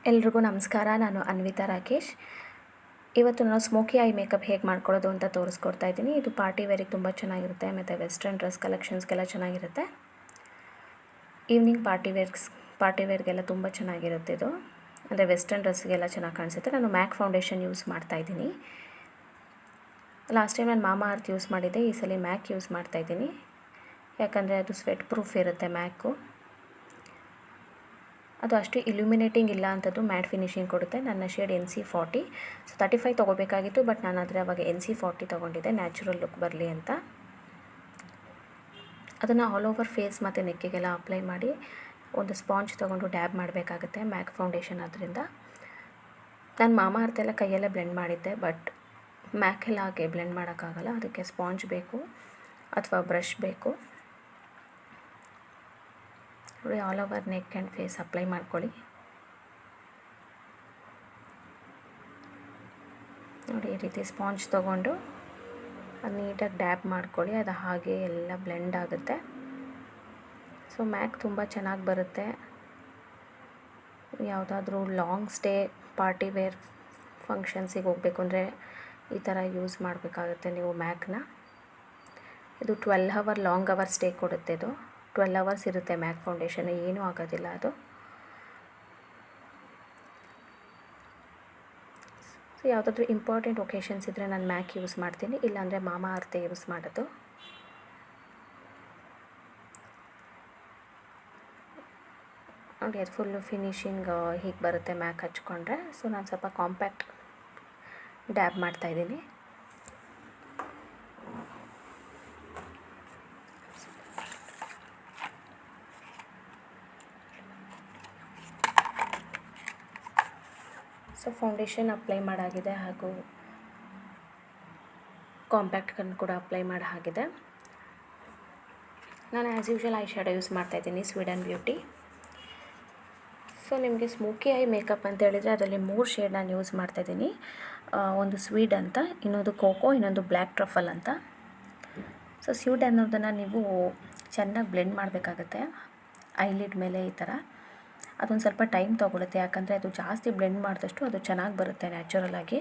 ಎಲ್ರಿಗೂ ನಮಸ್ಕಾರ. ನಾನು ಅನ್ವಿತಾ ರಾಕೇಶ್. ಇವತ್ತು ನಾನು ಸ್ಮೋಕಿ ಐ ಮೇಕಪ್ ಹೇಗೆ ಮಾಡ್ಕೊಳ್ಳೋದು ಅಂತ ತೋರಿಸ್ಕೊಡ್ತಾ ಇದ್ದೀನಿ. ಇದು ಪಾರ್ಟಿ ವೇರಿಗೆ ತುಂಬ ಚೆನ್ನಾಗಿರುತ್ತೆ ಮತ್ತು ವೆಸ್ಟರ್ನ್ ಡ್ರೆಸ್ ಕಲೆಕ್ಷನ್ಸ್ಗೆಲ್ಲ ಚೆನ್ನಾಗಿರುತ್ತೆ. ಈವ್ನಿಂಗ್ ಪಾರ್ಟಿ ವೇರ್ಗೆಲ್ಲ ತುಂಬ ಚೆನ್ನಾಗಿರುತ್ತೆ ಇದು. ಅಂದರೆ ವೆಸ್ಟರ್ನ್ ಡ್ರೆಸ್ಗೆಲ್ಲ ಚೆನ್ನಾಗಿ ಕಾಣಿಸುತ್ತೆ. ನಾನು ಮ್ಯಾಕ್ ಫೌಂಡೇಶನ್ ಯೂಸ್ ಮಾಡ್ತಾಯಿದ್ದೀನಿ. ಲಾಸ್ಟ್ ಟೈಮ್ ನಾನು ಮಾಮಾ ಅರ್ತ್ ಯೂಸ್ ಮಾಡಿದ್ದೆ. ಈ ಸಲ ಮ್ಯಾಕ್ ಯೂಸ್ ಮಾಡ್ತಾಯಿದ್ದೀನಿ. ಯಾಕಂದರೆ ಅದು ಸ್ವೆಟ್ ಪ್ರೂಫ್ ಇರುತ್ತೆ ಮ್ಯಾಕು. ಅದು ಅಷ್ಟು ಇಲ್ಯುಮಿನೇಟಿಂಗ್ ಇಲ್ಲ ಅಂಥದ್ದು, ಮ್ಯಾಟ್ ಫಿನಿಷಿಂಗ್ ಕೊಡುತ್ತೆ. ನನ್ನ ಶೇಡ್ NC40. ಸೊ 35 ತೊಗೋಬೇಕಾಗಿತ್ತು, ಬಟ್ ನಾನು ಆದರೆ ಅವಾಗ NC40 ತೊಗೊಂಡಿದ್ದೆ, ನ್ಯಾಚುರಲ್ ಲುಕ್ ಬರಲಿ ಅಂತ. ಅದನ್ನು ಆಲ್ ಓವರ್ ಫೇಸ್ ಮತ್ತು ನೆಕ್ಕಿಗೆಲ್ಲ ಅಪ್ಲೈ ಮಾಡಿ ಒಂದು ಸ್ಪಾಂಜ್ ತೊಗೊಂಡು ಡ್ಯಾಬ್ ಮಾಡಬೇಕಾಗುತ್ತೆ. ಮ್ಯಾಕ್ ಫೌಂಡೇಶನ್ ಆದ್ದರಿಂದ ನಾನು ಮಾಮಾ ಅರ್ತ್ ಎಲ್ಲ ಕೈಯಲ್ಲೇ ಬ್ಲೆಂಡ್ ಮಾಡಿದ್ದೆ, ಬಟ್ ಮ್ಯಾಕೆಲ್ಲ ಹಾಗೆ ಬ್ಲೆಂಡ್ ಮಾಡೋಕ್ಕಾಗಲ್ಲ. ಅದಕ್ಕೆ ಸ್ಪಾಂಜ್ ಬೇಕು ಅಥವಾ ಬ್ರಷ್ ಬೇಕು. ನೋಡಿ, all over neck and face apply ಮಾಡ್ಕೊಳ್ಳಿ. ನೋಡಿ, ಈ ರೀತಿ ಸ್ಪಾಂಜ್ ತೊಗೊಂಡು ಅದು ನೀಟಾಗಿ ಡ್ಯಾಬ್ ಮಾಡ್ಕೊಳ್ಳಿ. ಅದು ಹಾಗೆ ಎಲ್ಲ ಬ್ಲೆಂಡ್ ಆಗುತ್ತೆ. ಸೊ ಮ್ಯಾಕ್ ತುಂಬ ಚೆನ್ನಾಗಿ ಬರುತ್ತೆ. ಯಾವುದಾದ್ರೂ ಲಾಂಗ್ ಸ್ಟೇ ಪಾರ್ಟಿ ವೇರ್ ಫಂಕ್ಷನ್ಸಿಗೆ ಹೋಗಬೇಕು ಅಂದರೆ ಈ ಥರ ಯೂಸ್ ಮಾಡಬೇಕಾಗುತ್ತೆ ನೀವು ಮ್ಯಾಕ್ನ. ಇದು 12 ಅವರ್ ಲಾಂಗ್ ಅವರ್ ಸ್ಟೇ ಕೊಡುತ್ತೆ. ಇದು 12 ಅವರ್ಸ್ ಇರುತ್ತೆ ಮ್ಯಾಕ್ ಫೌಂಡೇಶನ್, ಏನೂ ಆಗೋದಿಲ್ಲ ಅದು. ಸೊ ಯಾವುದಾದ್ರೂ ಇಂಪಾರ್ಟೆಂಟ್ ಒಕೇಶನ್ಸ್ ಇದ್ದರೆ ನಾನು ಮ್ಯಾಕ್ ಯೂಸ್ ಮಾಡ್ತೀನಿ, ಇಲ್ಲಾಂದರೆ ಮಾಮಾ ಅರ್ಥೇ ಯೂಸ್ ಮಾಡೋದು. ನೋಡಿ, ಅದು ಫುಲ್ಲು ಫಿನಿಶಿಂಗ್ ಹೀಗೆ ಬರುತ್ತೆ ಮ್ಯಾಕ್ ಹಚ್ಕೊಂಡ್ರೆ. ಸೊ ನಾನು ಸ್ವಲ್ಪ ಕಾಂಪ್ಯಾಕ್ಟ್ ಡ್ಯಾಬ್ ಮಾಡ್ತಾಯಿದ್ದೀನಿ. ಸೊ ಫೌಂಡೇಶನ್ ಅಪ್ಲೈ ಮಾಡಾಗಿದೆ, ಹಾಗೂ ಕಾಂಪ್ಯಾಕ್ಟ್ ಗನ್ ಕೂಡ ಅಪ್ಲೈ ಮಾಡಿ ಆಗಿದೆ. ನಾನು as usual I shadow use ಮಾಡ್ತಾಯಿದ್ದೀನಿ, ಸ್ವೀಡನ್ ಬ್ಯೂಟಿ. ಸೊ ನಿಮಗೆ ಸ್ಮೋಕಿ ಐ ಮೇಕಪ್ ಅಂತ ಹೇಳಿದರೆ ಅದರಲ್ಲಿ 3 ಶೇಡ್ ನಾನು ಯೂಸ್ ಮಾಡ್ತಾಯಿದ್ದೀನಿ. ಒಂದು ಸ್ವೀಡ್ ಅಂತ, ಇನ್ನೊಂದು ಕೋಕೋ, ಇನ್ನೊಂದು ಬ್ಲ್ಯಾಕ್ ಟ್ರಫಲ್ ಅಂತ. ಸೊ ಸ್ವೀಡ್ ಅನ್ನೋದನ್ನು ನೀವು ಚೆನ್ನಾಗಿ ಬ್ಲೆಂಡ್ ಮಾಡಬೇಕಾಗತ್ತೆ ಐಲಿಡ್ ಮೇಲೆ ಈ ಥರ. ಅದೊಂದು ಸ್ವಲ್ಪ ಟೈಮ್ ತೊಗೊಳುತ್ತೆ, ಯಾಕಂದರೆ ಅದು ಜಾಸ್ತಿ ಬ್ಲೆಂಡ್ ಮಾಡಿದಷ್ಟು ಅದು ಚೆನ್ನಾಗಿ ಬರುತ್ತೆ ನ್ಯಾಚುರಲಾಗಿ.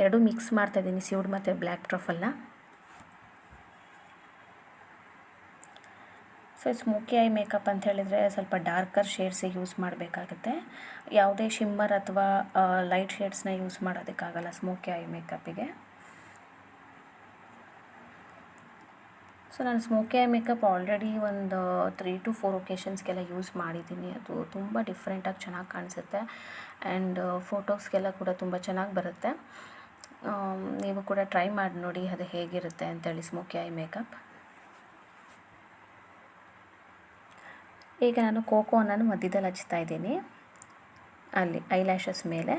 ಎರಡೂ ಮಿಕ್ಸ್ ಮಾಡ್ತಾಯಿದ್ದೀನಿ, ಸ್ಯೂಡ್ ಮತ್ತು ಬ್ಲ್ಯಾಕ್ ಟ್ರಫಲ್ನ. ಸೊ ಸ್ಮೋಕಿ ಐ ಮೇಕಪ್ ಅಂತ ಹೇಳಿದರೆ ಸ್ವಲ್ಪ ಡಾರ್ಕರ್ ಶೇಡ್ಸಿಗೆ ಯೂಸ್ ಮಾಡಬೇಕಾಗುತ್ತೆ. ಯಾವುದೇ ಶಿಮ್ಮರ್ ಅಥವಾ ಲೈಟ್ ಶೇಡ್ಸ್ನ ಯೂಸ್ ಮಾಡೋದಕ್ಕಾಗಲ್ಲ ಸ್ಮೋಕಿ ಐ ಮೇಕಪ್ಪಿಗೆ. ಸೊ ನಾನು ಸ್ಮೋಕಿ ಐ ಮೇಕಪ್ ಆಲ್ರೆಡಿ ಒಂದು 3 to 4 ಒಕೇಶನ್ಸ್ಗೆಲ್ಲ ಯೂಸ್ ಮಾಡಿದ್ದೀನಿ. ಅದು ತುಂಬ ಡಿಫ್ರೆಂಟಾಗಿ ಚೆನ್ನಾಗಿ ಕಾಣಿಸುತ್ತೆ. ಆ್ಯಂಡ್ ಫೋಟೋಸ್ಗೆಲ್ಲ ಕೂಡ ತುಂಬ ಚೆನ್ನಾಗಿ ಬರುತ್ತೆ. ನೀವು ಕೂಡ ಟ್ರೈ ಮಾಡಿ ನೋಡಿ ಅದು ಹೇಗಿರುತ್ತೆ ಅಂತೇಳಿ ಸ್ಮೋಕಿ ಐ ಮೇಕಪ್. ಈಗ ನಾನು ಕೋಕೋನನ್ನು ಮಧ್ಯದಲ್ಲಿ ಹಚ್ತಾ ಇದ್ದೀನಿ, ಅಲ್ಲಿ ಐಲ್ಯಾಶಸ್ ಮೇಲೆ.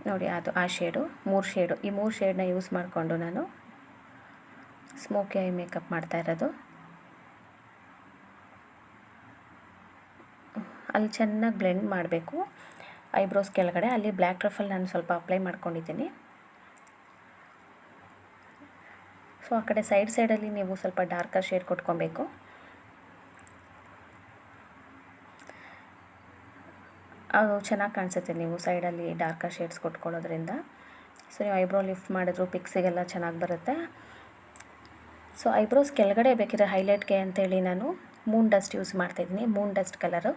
ನೋಡಿ, ಅದು ಆ ಶೇಡು, 3 ಶೇಡು, ಈ 3 ಶೇಡನ್ನ ಯೂಸ್ ಮಾಡಿಕೊಂಡು ನಾನು ಸ್ಮೋಕಿ ಐ ಮೇಕಪ್ ಮಾಡ್ತಾ ಇರೋದು. ಅಲ್ಲಿ ಚೆನ್ನಾಗಿ ಬ್ಲೆಂಡ್ ಮಾಡಬೇಕು ಐಬ್ರೋಸ್ ಕೆಳಗಡೆ. ಅಲ್ಲಿ ಬ್ಲ್ಯಾಕ್ ಟ್ರಫಲ್ ನಾನು ಸ್ವಲ್ಪ ಅಪ್ಲೈ ಮಾಡ್ಕೊಂಡಿದ್ದೀನಿ. ಸೊ ಆ ಕಡೆ ಸೈಡಲ್ಲಿ ನೀವು ಸ್ವಲ್ಪ ಡಾರ್ಕರ್ ಶೇಡ್ ಕೊಟ್ಕೊಬೇಕು. ಅದು ಚೆನ್ನಾಗಿ ಕಾಣಿಸುತ್ತೆ ನೀವು ಸೈಡಲ್ಲಿ ಡಾರ್ಕರ್ ಶೇಡ್ಸ್ ಕೊಟ್ಕೊಳ್ಳೋದ್ರಿಂದ. ಸೊ ನೀವು ಐಬ್ರೋ ಲಿಫ್ಟ್ ಮಾಡಿದ್ರು ಪಿಕ್ಸಿಗೆಲ್ಲ ಚೆನ್ನಾಗಿ ಬರುತ್ತೆ. ಸೊ ಐಬ್ರೋಸ್ ಕೆಳಗಡೆ ಬೇಕಿದ್ರೆ ಹೈಲೈಟ್ಗೆ ಅಂತೇಳಿ ನಾನು ಮೂನ್ ಡಸ್ಟ್ ಯೂಸ್ ಮಾಡ್ತಾಯಿದ್ದೀನಿ, ಮೂನ್ ಡಸ್ಟ್ ಕಲರು.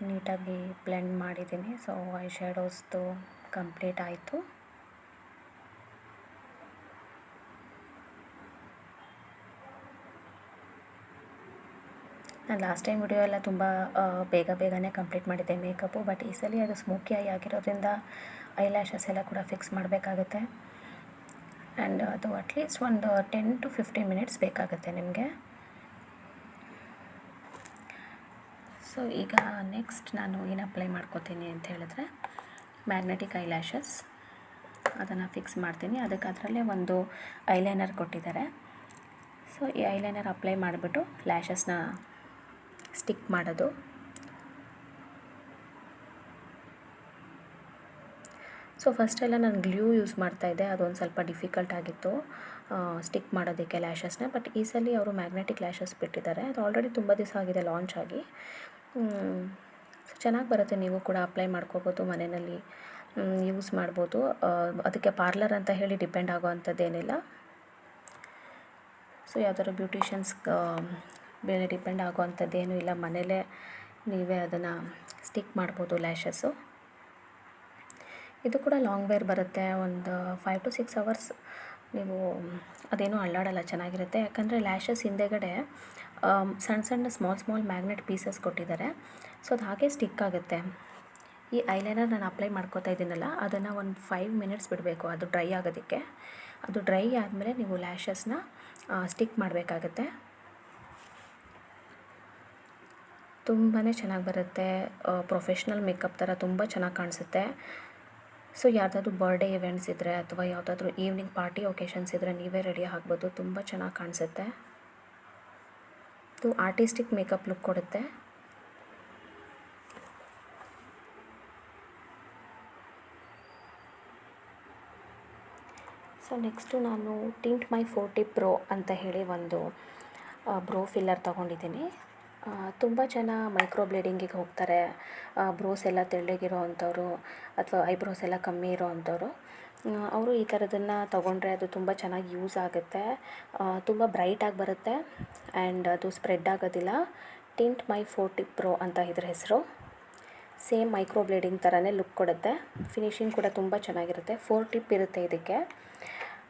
ನೀಟಾಗಿ ಬ್ಲೆಂಡ್ ಮಾಡಿದ್ದೀನಿ. ಸೊ ಐ ಶ್ಯಾಡೋಸ್ದು ಕಂಪ್ಲೀಟ್ ಆಯಿತು. ನಾನು ಲಾಸ್ಟ್ ಟೈಮ್ ವಿಡಿಯೋ ಎಲ್ಲ ತುಂಬ ಬೇಗನೆ ಕಂಪ್ಲೀಟ್ ಮಾಡಿದ್ದೆ ಮೇಕಪ್ಪು, ಬಟ್ ಈ ಸಲ ಅದು ಸ್ಮೋಕಿ ಐ ಆಗಿರೋದ್ರಿಂದ ಐಲ್ಯಾಶಸ್ ಎಲ್ಲ ಕೂಡ ಫಿಕ್ಸ್ ಮಾಡಬೇಕಾಗುತ್ತೆ. ಆ್ಯಂಡ್ ಅದು ಅಟ್ಲೀಸ್ಟ್ ಒಂದು 10 to 15 ಮಿನಿಟ್ಸ್ ಬೇಕಾಗುತ್ತೆ ನಿಮಗೆ. ಸೊ ಈಗ ನೆಕ್ಸ್ಟ್ ನಾನು ಏನು ಅಪ್ಲೈ ಮಾಡ್ಕೋತೀನಿ ಅಂತ ಹೇಳಿದ್ರೆ ಮ್ಯಾಗ್ನೆಟಿಕ್ ಐಲ್ಯಾಶಸ್, ಅದನ್ನು ಫಿಕ್ಸ್ ಮಾಡ್ತೀನಿ. ಅದಕ್ಕೆ ಅದರಲ್ಲೇ ಒಂದು ಐಲೈನರ್ ಕೊಟ್ಟಿದ್ದಾರೆ. ಸೊ ಈ ಐಲೈನರ್ ಅಪ್ಲೈ ಮಾಡಿಬಿಟ್ಟು ಲ್ಯಾಶಸ್ನ ಸ್ಟಿಕ್ ಮಾಡೋದು. ಸೊ ಫಸ್ಟೆಲ್ಲ ನಾನು ಗ್ಲೂ ಯೂಸ್ ಮಾಡ್ತಾಯಿದ್ದೆ, ಅದೊಂದು ಸ್ವಲ್ಪ ಡಿಫಿಕಲ್ಟ್ ಆಗಿತ್ತು ಸ್ಟಿಕ್ ಮಾಡೋದಕ್ಕೆ ಲ್ಯಾಶಸ್ನ. ಬಟ್ ಈ ಸಲ ಅವರು ಮ್ಯಾಗ್ನೆಟಿಕ್ ಲ್ಯಾಶಸ್ ಬಿಟ್ಟಿದ್ದಾರೆ. ಅದು ಆಲ್ರೆಡಿ ತುಂಬ ದಿವಸ ಆಗಿದೆ ಲಾಂಚ್ ಆಗಿ. ಚೆನ್ನಾಗಿ ಬರುತ್ತೆ, ನೀವು ಕೂಡ ಅಪ್ಲೈ ಮಾಡ್ಕೋಬೋದು, ಮನೆಯಲ್ಲಿ ಯೂಸ್ ಮಾಡ್ಬೋದು. ಅದಕ್ಕೆ ಪಾರ್ಲರ್ ಅಂತ ಹೇಳಿ ಡಿಪೆಂಡ್ ಆಗೋವಂಥದ್ದೇನಿಲ್ಲ. ಸೊ ಯಾವ್ದಾದ್ರು ಬ್ಯೂಟಿಷಿಯನ್ಸ್ ಬೇರೆ ಡಿಪೆಂಡ್ ಆಗೋವಂಥದ್ದೇನೂ ಇಲ್ಲ, ಮನೇಲೇ ನೀವೇ ಅದನ್ನು ಸ್ಟಿಕ್ ಮಾಡ್ಬೋದು ಲ್ಯಾಶಸ್ಸು. ಇದು ಕೂಡ ಲಾಂಗ್ ವೇರ್ ಬರುತ್ತೆ, ಒಂದು 5 to 6 hours ನೀವು ಅದೇನೂ ಅಲ್ಲಾಡಲ್ಲ, ಚೆನ್ನಾಗಿರುತ್ತೆ. ಯಾಕಂದರೆ ಲ್ಯಾಶಸ್ ಹಿಂದೆಗಡೆ ಸಣ್ಣ ಸಣ್ಣ ಸ್ಮಾಲ್ ಮ್ಯಾಗ್ನೆಟ್ ಪೀಸಸ್ ಕೊಟ್ಟಿದ್ದಾರೆ. ಸೊ ಅದು ಹಾಗೆ ಸ್ಟಿಕ್ ಆಗುತ್ತೆ. ಈ ಐಲೈನರ್ ನಾನು ಅಪ್ಲೈ ಮಾಡ್ಕೋತಾ ಇದ್ದೀನಲ್ಲ, ಅದನ್ನು ಒಂದು 5 minutes ಬಿಡಬೇಕು ಅದು ಡ್ರೈ ಆಗೋದಕ್ಕೆ. ಅದು ಡ್ರೈ ಆದಮೇಲೆ ನೀವು ಲ್ಯಾಶಸ್ನ ಸ್ಟಿಕ್ ಮಾಡಬೇಕಾಗತ್ತೆ. ತುಂಬಾ ಚೆನ್ನಾಗಿ ಬರುತ್ತೆ, ಪ್ರೊಫೆಷ್ನಲ್ ಮೇಕಪ್ ಥರ ತುಂಬ ಚೆನ್ನಾಗಿ ಕಾಣಿಸುತ್ತೆ. ಸೊ ಯಾವುದಾದ್ರೂ ಬರ್ಡೇ ಇವೆಂಟ್ಸ್ ಇದ್ದರೆ ಅಥವಾ ಯಾವುದಾದ್ರೂ ಈವ್ನಿಂಗ್ ಪಾರ್ಟಿ ಒಕೇಶನ್ಸ್ ಇದ್ದರೆ ನೀವೇ ರೆಡಿ ಆಗ್ಬೋದು, ತುಂಬ ಚೆನ್ನಾಗಿ ಕಾಣಿಸುತ್ತೆ. ಇದು ಆರ್ಟಿಸ್ಟಿಕ್ ಮೇಕಪ್ ಲುಕ್ ಕೊಡುತ್ತೆ. ಸೊ ನೆಕ್ಸ್ಟು ನಾನು ಟಿಂಟ್ ಮೈ 40 Pro ಅಂತ ಹೇಳಿ ಒಂದು ಬ್ರೋ ಫಿಲ್ಲರ್ ತೊಗೊಂಡಿದ್ದೀನಿ. ತುಂಬ ಜನ ಮೈಕ್ರೋ ಬ್ಲೇಡಿಂಗಿಗೆ ಹೋಗ್ತಾರೆ, ಬ್ರೋಸ್ ಎಲ್ಲ ತೆಳ್ಳಗಿರೋ ಅಂಥವ್ರು ಅಥವಾ ಐಬ್ರೋಸ್ ಎಲ್ಲ ಕಮ್ಮಿ ಇರೋ ಅಂಥವ್ರು. ಅವರು ಈ ಥರದನ್ನು ತೊಗೊಂಡ್ರೆ ಅದು ತುಂಬ ಚೆನ್ನಾಗಿ ಯೂಸ್ ಆಗುತ್ತೆ, ತುಂಬ ಬ್ರೈಟಾಗಿ ಬರುತ್ತೆ ಆ್ಯಂಡ್ ಅದು ಸ್ಪ್ರೆಡ್ ಆಗೋದಿಲ್ಲ. ಟಿಂಟ್ ಮೈ 40 Pro ಅಂತ ಇದ್ರ ಹೆಸರು. ಸೇಮ್ ಮೈಕ್ರೋ ಬ್ಲೇಡಿಂಗ್ ಥರನೇ ಲುಕ್ ಕೊಡುತ್ತೆ, ಫಿನಿಶಿಂಗ್ ಕೂಡ ತುಂಬ ಚೆನ್ನಾಗಿರುತ್ತೆ. 4 ಟಿಪ್ ಇರುತ್ತೆ ಇದಕ್ಕೆ.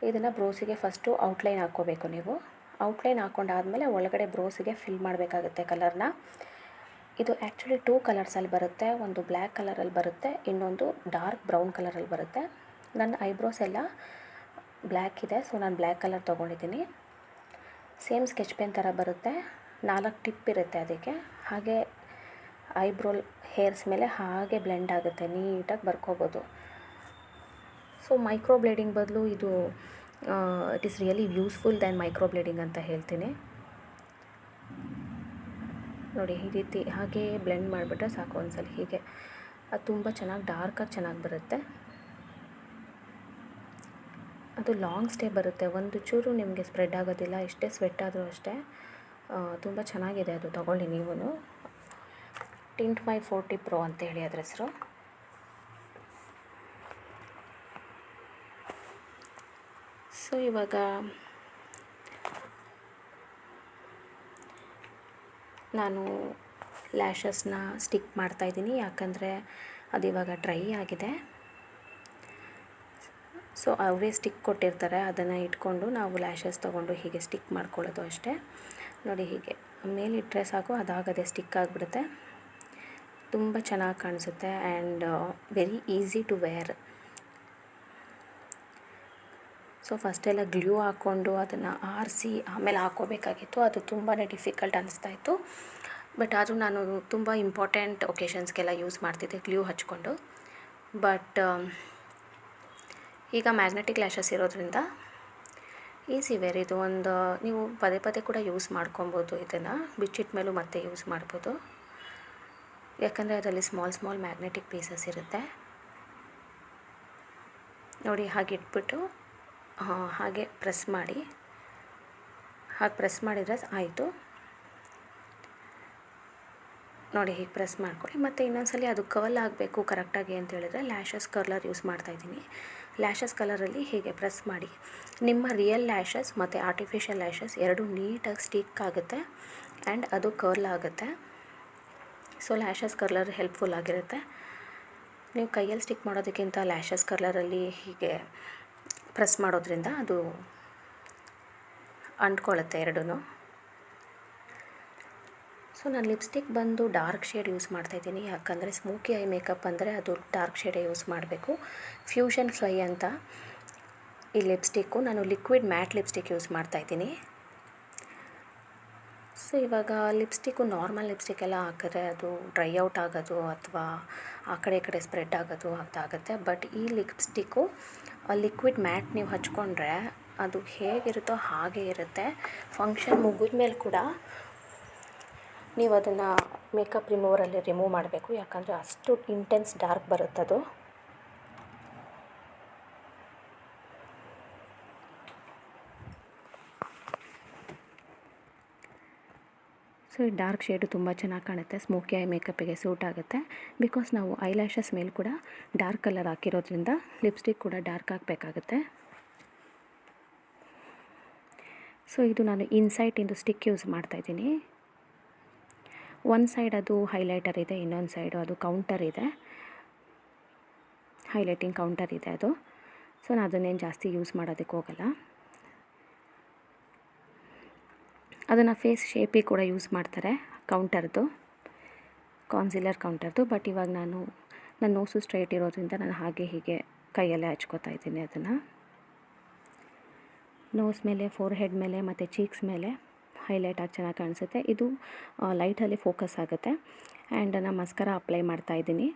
ಇದನ್ನು ಬ್ರೋಸಿಗೆ ಫಸ್ಟು ಔಟ್ಲೈನ್ ಹಾಕ್ಕೋಬೇಕು ನೀವು. ಔಟ್ಲೈನ್ ಹಾಕ್ಕೊಂಡಾದಮೇಲೆ ಒಳಗಡೆ ಬ್ರೋಸಿಗೆ ಫಿಲ್ ಮಾಡಬೇಕಾಗುತ್ತೆ ಕಲರ್ನ. ಇದು ಆ್ಯಕ್ಚುಲಿ 2 ಕಲರ್ಸಲ್ಲಿ ಬರುತ್ತೆ, ಒಂದು ಬ್ಲ್ಯಾಕ್ ಕಲರಲ್ಲಿ ಬರುತ್ತೆ, ಇನ್ನೊಂದು ಡಾರ್ಕ್ ಬ್ರೌನ್ ಕಲರಲ್ಲಿ ಬರುತ್ತೆ. ನನ್ನ ಐಬ್ರೋಸ್ ಎಲ್ಲ ಬ್ಲ್ಯಾಕ್ ಇದೆ, ಸೊ ನಾನು ಬ್ಲ್ಯಾಕ್ ಕಲರ್ ತೊಗೊಂಡಿದ್ದೀನಿ. ಸೇಮ್ ಸ್ಕೆಚ್ ಪೆನ್ ಥರ ಬರುತ್ತೆ, 4 ಟಿಪ್ ಇರುತ್ತೆ ಅದಕ್ಕೆ. ಹಾಗೆ ಐಬ್ರೋ ಹೇರ್ಸ್ ಮೇಲೆ ಹಾಗೆ ಬ್ಲೆಂಡ್ ಆಗುತ್ತೆ, ನೀಟಾಗಿ ಬರ್ಕೋಬೋದು. ಸೊ ಮೈಕ್ರೋ ಬ್ಲೇಡಿಂಗ್ ಬದಲು ಇದು it is really useful than microblading ಅಂತ ಹೇಳ್ತೀನಿ. ನೋಡಿ ಈ ರೀತಿ ಹಾಗೆ ಬ್ಲೆಂಡ್ ಮಾಡಿಬಿಟ್ರೆ ಸಾಕು ಒಂದ್ಸಲ ಹೀಗೆ, ಅದು ತುಂಬ ಚೆನ್ನಾಗಿ ಡಾರ್ಕಾಗಿ ಚೆನ್ನಾಗಿ ಬರುತ್ತೆ. ಅದು ಲಾಂಗ್ ಸ್ಟೇ ಬರುತ್ತೆ, ಒಂದು ಚೂರು ನಿಮಗೆ ಸ್ಪ್ರೆಡ್ ಆಗೋದಿಲ್ಲ, ಎಷ್ಟೇ ಸ್ವೆಟ್ ಆದರೂ ಅಷ್ಟೇ. ತುಂಬ ಚೆನ್ನಾಗಿದೆ, ಅದು ತೊಗೊಳ್ಳಿ ನೀವು. ಟಿಂಟ್ ಮೈ 40 Pro ಅಂತೇಳಿ ಅದ್ರ ಹೆಸರು. ಸೊ ಇವಾಗ ನಾನು ಲ್ಯಾಶಸ್ನ ಸ್ಟಿಕ್ ಮಾಡ್ತಾಯಿದ್ದೀನಿ, ಯಾಕಂದರೆ ಅದು ಇವಾಗ ಡ್ರೈ ಆಗಿದೆ. ಸೊ ಅವರೇ ಸ್ಟಿಕ್ ಕೊಟ್ಟಿರ್ತಾರೆ, ಅದನ್ನು ಇಟ್ಕೊಂಡು ನಾವು ಲ್ಯಾಶಸ್ ತೊಗೊಂಡು ಹೀಗೆ ಸ್ಟಿಕ್ ಮಾಡ್ಕೊಳ್ಳೋದು ಅಷ್ಟೇ. ನೋಡಿ ಹೀಗೆ ಮೇಲೆ ಇಟ್ಟರೆ ಸಾಕು, ಅದಾಗದೆ ಸ್ಟಿಕ್ ಆಗಿಬಿಡುತ್ತೆ. ತುಂಬ ಚೆನ್ನಾಗಿ ಕಾಣಿಸುತ್ತೆ and very easy to wear. So ಫಸ್ಟೆಲ್ಲ ಗ್ಲೂ ಹಾಕ್ಕೊಂಡು ಅದನ್ನು ಆರಿಸಿ ಆಮೇಲೆ ಹಾಕ್ಕೋಬೇಕಾಗಿತ್ತು, ಅದು ತುಂಬಾ ಡಿಫಿಕಲ್ಟ್ ಅನ್ನಿಸ್ತಾಯಿತ್ತು. ಬಟ್ ಆದರೂ ನಾನು ತುಂಬ ಇಂಪಾರ್ಟೆಂಟ್ ಒಕೇಶನ್ಸ್ಗೆಲ್ಲ ಯೂಸ್ ಮಾಡ್ತಿದ್ದೆ ಗ್ಲೂ ಹಚ್ಕೊಂಡು. ಬಟ್ ಈಗ ಮ್ಯಾಗ್ನೆಟಿಕ್ ಲ್ಯಾಶಸ್ ಇರೋದ್ರಿಂದ ಈಸಿ ವೇರ್. ಇದು ಒಂದು ನೀವು ಪದೇ ಕೂಡ ಯೂಸ್ ಮಾಡ್ಕೊಬೋದು, ಇದನ್ನು ಬಿಚ್ಚಿಟ್ಟ ಮೇಲೂ ಮತ್ತೆ ಯೂಸ್ ಮಾಡ್ಬೋದು, ಯಾಕಂದರೆ ಅದರಲ್ಲಿ ಸ್ಮಾಲ್ ಮ್ಯಾಗ್ನೆಟಿಕ್ ಪೀಸಸ್ ಇರುತ್ತೆ. ನೋಡಿ ಹಾಗೆ ಇಟ್ಬಿಟ್ಟು ಹಾಗೆ ಪ್ರೆಸ್ ಮಾಡಿ, ಹಾಗೆ ಪ್ರೆಸ್ ಮಾಡಿದರೆ ಆಯಿತು. ನೋಡಿ ಹೀಗೆ ಪ್ರೆಸ್ ಮಾಡ್ಕೊಳ್ಳಿ. ಮತ್ತು ಇನ್ನೊಂದ್ಸಲಿ ಅದು ಕರ್ಲ್ ಆಗಬೇಕು ಕರೆಕ್ಟಾಗಿ ಅಂತ ಹೇಳಿದ್ರೆ ಲ್ಯಾಶಸ್ ಕರ್ಲರ್ ಯೂಸ್ ಮಾಡ್ತಾಯಿದ್ದೀನಿ. ಲ್ಯಾಶಸ್ ಕಲರಲ್ಲಿ ಹೀಗೆ ಪ್ರೆಸ್ ಮಾಡಿ, ನಿಮ್ಮ ರಿಯಲ್ ಲ್ಯಾಶಸ್ ಮತ್ತು ಆರ್ಟಿಫಿಷಿಯಲ್ ಲ್ಯಾಶಸ್ ಎರಡೂ ನೀಟಾಗಿ ಸ್ಟಿಕ್ ಆಗುತ್ತೆ ಆ್ಯಂಡ್ ಅದು ಕರ್ಲ್ ಆಗುತ್ತೆ. ಸೊ ಲ್ಯಾಶಸ್ ಕರ್ಲರ್ ಹೆಲ್ಪ್ಫುಲ್ ಆಗಿರುತ್ತೆ. ನೀವು ಕೈಯಲ್ಲಿ ಸ್ಟಿಕ್ ಮಾಡೋದಕ್ಕಿಂತ ಲ್ಯಾಶಸ್ ಕರ್ಲರಲ್ಲಿ ಹೀಗೆ ಪ್ರೆಸ್ ಮಾಡೋದ್ರಿಂದ ಅದು ಅಂಟ್ಕೊಳ್ಳುತ್ತೆ ಎರಡೂ. ಸೊ ನಾನು ಲಿಪ್ಸ್ಟಿಕ್ ಬಂದು ಡಾರ್ಕ್ ಶೇಡ್ ಯೂಸ್ ಮಾಡ್ತಾಯಿದ್ದೀನಿ, ಯಾಕಂದರೆ ಸ್ಮೋಕಿ ಐ ಮೇಕಪ್ ಅಂದರೆ ಅದು ಡಾರ್ಕ್ ಶೇಡೇ ಯೂಸ್ ಮಾಡಬೇಕು. ಫ್ಯೂಷನ್ ಫ್ಲೈ ಅಂತ ಈ ಲಿಪ್ಸ್ಟಿಕ್ಕು, ನಾನು ಲಿಕ್ವಿಡ್ ಮ್ಯಾಟ್ ಲಿಪ್ಸ್ಟಿಕ್ ಯೂಸ್ ಮಾಡ್ತಾಯಿದ್ದೀನಿ. ಸೊ ಇವಾಗ ಲಿಪ್ಸ್ಟಿಕ್ಕು ನಾರ್ಮಲ್ ಲಿಪ್ಸ್ಟಿಕ್ ಎಲ್ಲ ಹಾಕಿದ್ರೆ ಅದು ಡ್ರೈ ಔಟ್ ಆಗೋದು ಅಥವಾ ಆ ಕಡೆ ಸ್ಪ್ರೆಡ್ ಆಗೋದು ಅದಾಗುತ್ತೆ. ಬಟ್ ಈ ಲಿಪ್ಸ್ಟಿಕ್ಕು ಲಿಕ್ವಿಡ್ ಮ್ಯಾಟ್ ನೀವು ಹಚ್ಕೊಂಡ್ರೆ ಅದು ಹೇಗಿರುತ್ತೋ ಹಾಗೇ ಇರುತ್ತೆ. ಫಂಕ್ಷನ್ ಮುಗಿದ ಮೇಲೆ ಕೂಡ ನೀವು ಅದನ್ನು ಮೇಕಪ್ ರಿಮೂವರಲ್ಲಿ ರಿಮೂವ್ ಮಾಡಬೇಕು, ಯಾಕಂದರೆ ಅಷ್ಟು ಇಂಟೆನ್ಸ್ ಡಾರ್ಕ್ ಬರುತ್ತದು. ಸೊ ಈ ಡಾರ್ಕ್ ಶೇಡು ತುಂಬ ಚೆನ್ನಾಗಿ ಕಾಣುತ್ತೆ, ಸ್ಮೋಕಿ ಐ ಮೇಕಪ್ಪಿಗೆ ಸೂಟ್ ಆಗುತ್ತೆ. ಬಿಕಾಸ್ ನಾವು ಐಲ್ಯಾಶಸ್ ಮೇಲೆ ಕೂಡ ಡಾರ್ಕ್ ಕಲರ್ ಹಾಕಿರೋದ್ರಿಂದ ಲಿಪ್ಸ್ಟಿಕ್ ಕೂಡ ಡಾರ್ಕ್ ಹಾಕಬೇಕಾಗುತ್ತೆ. ಸೊ ಇದು ನಾನು ಇನ್ಸೈಟಿಂದು ಸ್ಟಿಕ್ ಯೂಸ್ ಮಾಡ್ತಾಯಿದ್ದೀನಿ. ಒಂದು ಸೈಡ್ ಅದು ಹೈಲೈಟರ್ ಇದೆ, ಇನ್ನೊಂದು ಸೈಡು ಅದು ಕೌಂಟರ್ ಇದೆ, ಹೈಲೈಟಿಂಗ್ ಕೌಂಟರ್ ಇದೆ ಅದು. ಸೊ ನಾನು ಅದನ್ನೇನು ಜಾಸ್ತಿ ಯೂಸ್ ಮಾಡೋದಕ್ಕೆ ಹೋಗಲ್ಲ. ಅದನ್ನು ಫೇಸ್ ಶೇಪಿಗೆ ಕೂಡ ಯೂಸ್ ಮಾಡ್ತಾರೆ, ಕೌಂಟರ್ದು, ಕಾನ್ಸಿಲರ್ ಕೌಂಟರ್ದು. ಬಟ್ ಇವಾಗ ನನ್ನ ನೋಸು ಸ್ಟ್ರೈಟ್ ಇರೋದ್ರಿಂದ ನಾನು ಹಾಗೆ ಹೀಗೆ ಕೈಯಲ್ಲೇ ಹಚ್ಕೋತಾ ಇದ್ದೀನಿ. ಅದನ್ನು ನೋಸ್ ಮೇಲೆ, ಫೋರ್ ಹೆಡ್ ಮೇಲೆ ಮತ್ತು ಚೀಕ್ಸ್ ಮೇಲೆ ಹೈಲೈಟ್ ಆಗಿ ಚೆನ್ನಾಗಿ ಕಾಣಿಸುತ್ತೆ. ಇದು ಲೈಟಲ್ಲಿ ಫೋಕಸ್ ಆಗುತ್ತೆ. ಆ್ಯಂಡ್ ನಾನು ಮಸ್ಕರ ಅಪ್ಲೈ ಮಾಡ್ತಾಯಿದ್ದೀನಿ.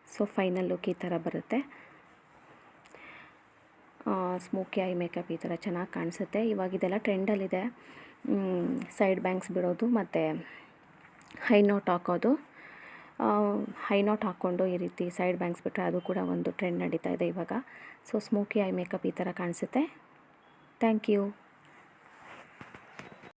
ಸೊ ಫೈನಲ್ ಲುಕ್ ಈ ಥರ ಬರುತ್ತೆ. ಸ್ಮೋಕಿ ಐ ಮೇಕಪ್ ಈ ಥರ ಚೆನ್ನಾಗಿ ಕಾಣಿಸುತ್ತೆ. ಇವಾಗ ಇದೆಲ್ಲ ಟ್ರೆಂಡಲ್ಲಿದೆ, ಸೈಡ್ ಬ್ಯಾಂಗ್ಸ್ ಬಿಡೋದು ಮತ್ತು ಹೈ ನೋಟ್ ಹಾಕೋದು. ಹೈ ನೋಟ್ ಹಾಕ್ಕೊಂಡು ಈ ರೀತಿ ಸೈಡ್ ಬ್ಯಾಂಗ್ಸ್ ಬಿಟ್ಟರೆ ಅದು ಕೂಡ ಒಂದು ಟ್ರೆಂಡ್ ನಡೀತಾ ಇದೆ ಇವಾಗ. ಸೊ ಸ್ಮೋಕಿ ಐ ಮೇಕಪ್ ಈ ಥರ ಕಾಣಿಸುತ್ತೆ. Thank you.